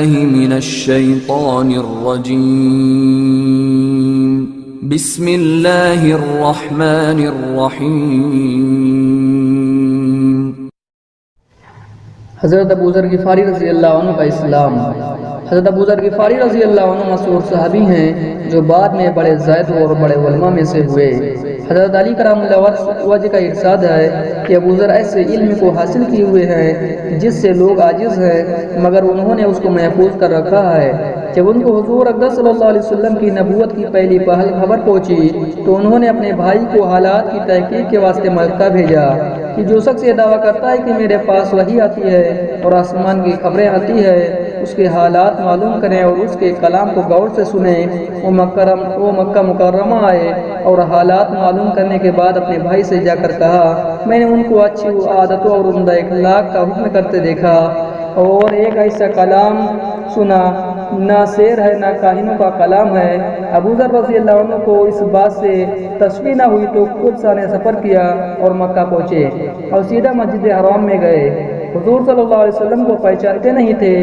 بالله من الشيطان الرجيم بسم الله الرحمن الرحيم۔ حضرت ابوذر غفاری رضی اللہ عنہ کا اسلام۔ حضرت ابوذر غفاری رضی اللہ عنہ مشہور صحابی ہیں جو بعد میں بڑے زاہد اور بڑے علماء میں سے ہوئے۔ حضرت علی کرام اللہ وجہ کا ارشاد ہے کہ ابوذر ایسے علم کو حاصل کیے ہوئے ہیں جس سے لوگ عاجز ہیں، مگر انہوں نے اس کو محفوظ کر رکھا ہے۔ جب ان کو حضور اقدس صلی اللہ علیہ وسلم کی نبوت کی پہلی پہل خبر پہنچی تو انہوں نے اپنے بھائی کو حالات کی تحقیق کے واسطے مکہ بھیجا کہ جو شخص یہ دعویٰ کرتا ہے کہ میرے پاس وحی آتی ہے اور آسمان کی خبریں آتی ہے، اس کے حالات معلوم کریں اور اس کے کلام کو غور سے سنیں۔ وہ مکہ مکرمہ آئے اور حالات معلوم کرنے کے بعد اپنے بھائی سے جا کر کہا، میں نے ان کو اچھی عادتوں اور عمدہ اخلاق کا حکم کرتے دیکھا اور ایک ایسا کلام سنا، نہ شعر ہے نہ کاہنوں کا کلام ہے۔ ابوذر رضی اللہ عنہ کو اس بات سے تشویش نہ ہوئی تو خود سانے سفر کیا اور مکہ پہنچے اور سیدھا مسجد حرام میں گئے۔ حضور صلی اللہ علیہ وسلم کو پہچانتے نہیں تھے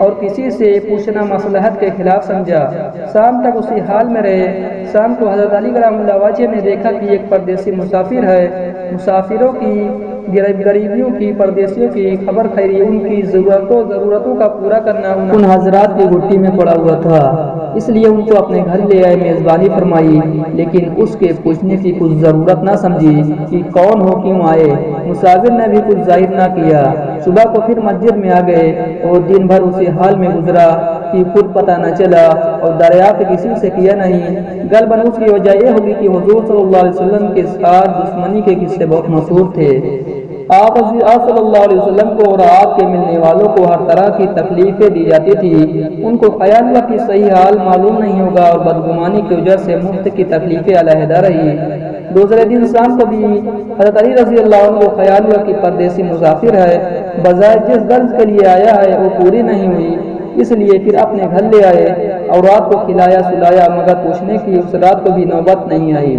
اور کسی سے پوچھنا مصلحت کے خلاف سمجھا۔ شام تک اسی حال میں رہے۔ شام کو حضرت علی کرام اللہ وجہ نے دیکھا کہ ایک پردیسی مسافر ہے۔ مسافروں کی غریبیوں کی، پردیسیوں کی خبر خیری، ان کی ضرورتوں کا پورا کرنا ان حضرات کی گھٹی میں پڑا ہوا تھا، اس لیے ان کو اپنے گھر لے آئے، میزبانی فرمائی، لیکن اس کے پوچھنے کی کچھ ضرورت نہ سمجھی کہ کون ہو، کیوں آئے۔ مسافر نے بھی کچھ ظاہر نہ کیا۔ صبح کو پھر مسجد میں آ گئے اور دن بھر اسی حال میں گزرا کہ خود پتہ نہ چلا اور دریافت کسی سے کیا نہیں۔ غالباً اس کی وجہ یہ ہوگی کہ حضور صلی اللہ علیہ وسلم کے ساتھ دشمنی کے قصے بہت مشہور تھے۔ آپ صلی اللہ علیہ وسلم کو اور آپ کے ملنے والوں کو ہر طرح کی تکلیفیں دی جاتی تھی۔ ان کو خیال ہوا کہ صحیح حال معلوم نہیں ہوگا اور بدگمانی کی وجہ سے مفت کی تکلیفیں علیحدہ رہی۔ دوسرے دن شام کو بھی حضرت علی رضی اللہ عنہ کو خیال ہوا کہ پردیسی مسافر ہے، بظاہر جس غرض کے لیے آیا ہے وہ پوری نہیں ہوئی، اس لیے پھر اپنے گھر لے آئے اور رات کو کھلایا سلایا، مگر پوچھنے کی اس رات کو بھی نوبت نہیں آئی۔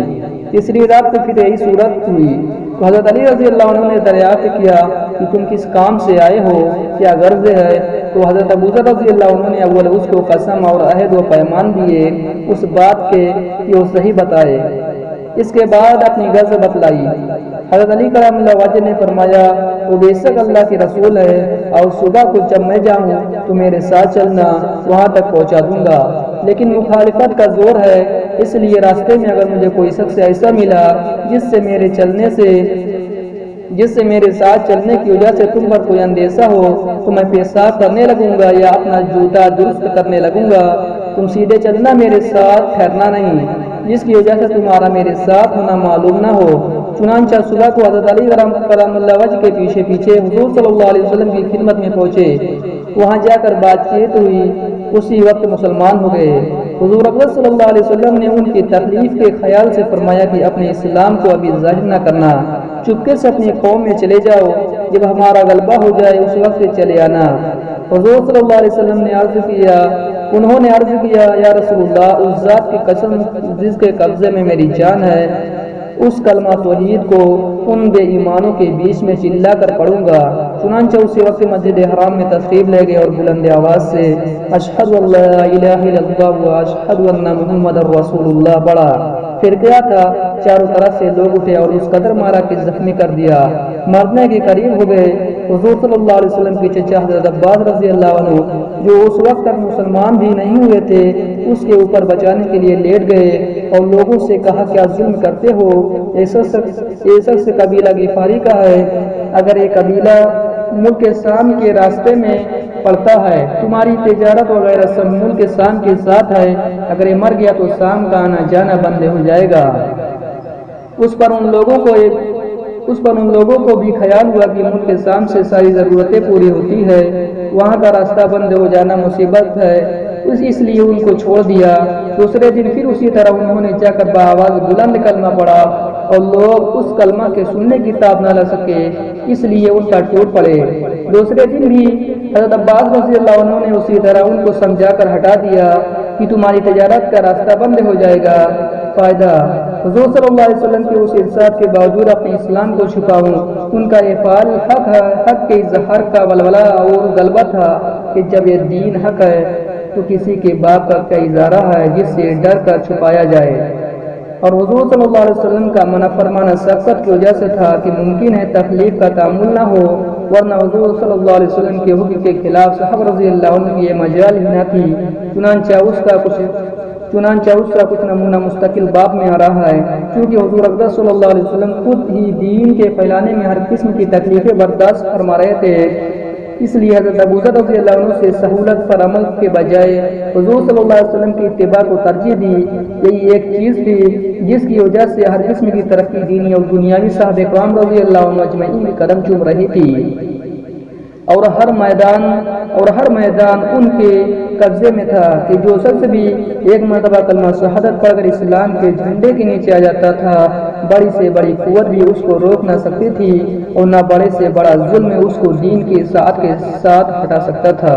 تیسری رات کو پھر یہی صورت ہوئی تو حضرت علی رضی اللہ عنہ نے دریافت کیا کہ تم کس کام سے آئے ہو، کیا غرض ہے؟ تو حضرت ابوذر رضی اللہ عنہ نے اول اس کو قسم اور عہد و پیمان دیے اس بات کے کہ وہ صحیح بتائے، اس کے بعد اپنی غرض بتلائی۔ حضرت علی کرام اللہ وجہ نے فرمایا، وہ بے شک اللہ کے رسول ہے اور صبح کو جب میں جاؤں تو میرے ساتھ چلنا، وہاں تک پہنچا دوں گا، لیکن مخالفت کا زور ہے، اس لیے راستے میں اگر مجھے کوئی شخص ایسا ملا جس سے میرے ساتھ چلنے کی وجہ سے تم پر کوئی اندیشہ ہو تو میں پیشاب کرنے لگوں گا یا اپنا جوتا درست کرنے لگوں گا، تم سیدھے چلنا، میرے ساتھ ٹھہرنا نہیں، جس کی وجہ سے تمہارا میرے ساتھ ہونا معلوم نہ ہو۔ چنانچہ صبح کو حضرت علی کرام اللہ وجہ کے پیچھے پیچھے حضور صلی اللہ علیہ وسلم کی خدمت میں پہنچے، وہاں جا کر بات چیت ہوئی، اسی وقت مسلمان ہو گئے۔ حضور اقدس صلی اللہ علیہ وسلم نے ان کی تکلیف کے خیال سے فرمایا کہ اپنے اسلام کو ابھی ظاہر نہ کرنا، چپکے سے اپنی قوم میں چلے جاؤ، جب ہمارا غلبہ ہو جائے اس وقت چلے آنا۔ حضور صلی اللہ علیہ وسلم نے انہوں نے عرض کیا، یا رسول اللہ، اس ذات کی قسم جس کے قبضے میں میری جان ہے، اس کلمہ توحید کو ان بے ایمانوں کے بیچ میں چلا کر پڑھوں گا۔ چنانچہ اسی وقت مسجد حرام میں تشریف لے گئے اور بلند آواز سے اشہد ان لا الہ الا اللہ و اشہد ان محمد رسول اللہ پڑھا۔ پھر کیا تھا، چاروں طرف سے لوگ اٹھے اور اس قدر مارا کہ زخمی کر دیا، مرنے کے قریب ہو گئے۔ حضور صلی اللہ علیہ وسلم کے چچا حضرت عباس رضی اللہ عنہ جو اس وقت تک مسلمان بھی نہیں ہوئے تھے، اس کے اوپر بچانے کے لیے لیٹ گئے اور لوگوں سے کہا، کیا ظلم کرتے ہو؟ ایسا شخص قبیلہ غفاری کا ہے، اگر یہ قبیلہ ملک شام کے راستے میں پڑتا ہے، تمہاری تجارت وغیرہ سب ملک شام کے ساتھ ہے، اگر یہ مر گیا تو شام کا آنا جانا بند ہو جائے گا۔ اس پر ان لوگوں کو بھی خیال ہوا کہ ملک شام سے ساری ضرورتیں پوری ہوتی ہے، وہاں کا راستہ بند ہو جانا مصیبت ہے، اس لیے ان کو چھوڑ دیا۔ دوسرے دن پھر اسی طرح انہوں نے جا کر بآواز بلند کلمہ پڑھا اور لوگ اس کلمہ کے سننے کی تاب نہ لے سکے، اس لیے ان کا ٹوٹ پڑے۔ دوسرے دن بھی حضرت عباس رضی اللہ عنہ نے اسی طرح ان کو سمجھا کر ہٹا دیا کہ تمہاری تجارت کا راستہ بند ہو جائے گا، فائدہ حضور صلی اللہ علیہ وسلم کے اس ارشاد کے باوجود اپنے اسلام کو چھپاؤں؟ ان کا یہ فعل حق کے اظہار کا ولولہ اور غلبہ تھا کہ جب یہ دین حق ہے تو کسی کے باپ کا اظہارہ ہے جس سے ڈر کر چھپایا جائے۔ اور حضور صلی اللہ علیہ وسلم کا منع فرمانا سخت کی وجہ سے تھا کہ ممکن ہے تخلیق کا تعامل نہ ہو، ورنہ حضور صلی اللہ علیہ وسلم کے حکم کے خلاف صحابہ رضی اللہ عنہ کی یہ مجال ہی نہ تھی۔ چنانچہ اس کا کچھ نمونہ مستقل باب میں آ رہا ہے۔ چونکہ حضور اقدس صلی اللہ علیہ وسلم خود ہی دین کے پھیلانے میں ہر قسم کی تکلیفیں برداشت فرما رہے تھے، اس لیے حضرت ابوذر رضی اللہ عنہ سے سہولت پر عمل کے بجائے حضور صلی اللہ علیہ وسلم کی اتباع کو ترجیح دی۔ یہی ایک چیز تھی جس کی وجہ سے ہر قسم کی ترقی دینی اور دنیاوی صحابہ کرام رضی اللہ عنہ اجمعین میں قدم چوم رہی تھی، اور ہر میدان ان کے قبضے میں تھا کہ جو شخص بھی ایک مرتبہ کلمہ شہادت پڑھ کر اسلام کے جھنڈے کے نیچے آ جاتا تھا، بڑی سے بڑی قوت بھی اس کو روک نہ سکتی تھی، اور نہ بڑے سے بڑا ظلم اس کو دین کی اطاعت کے ساتھ ہٹا سکتا تھا۔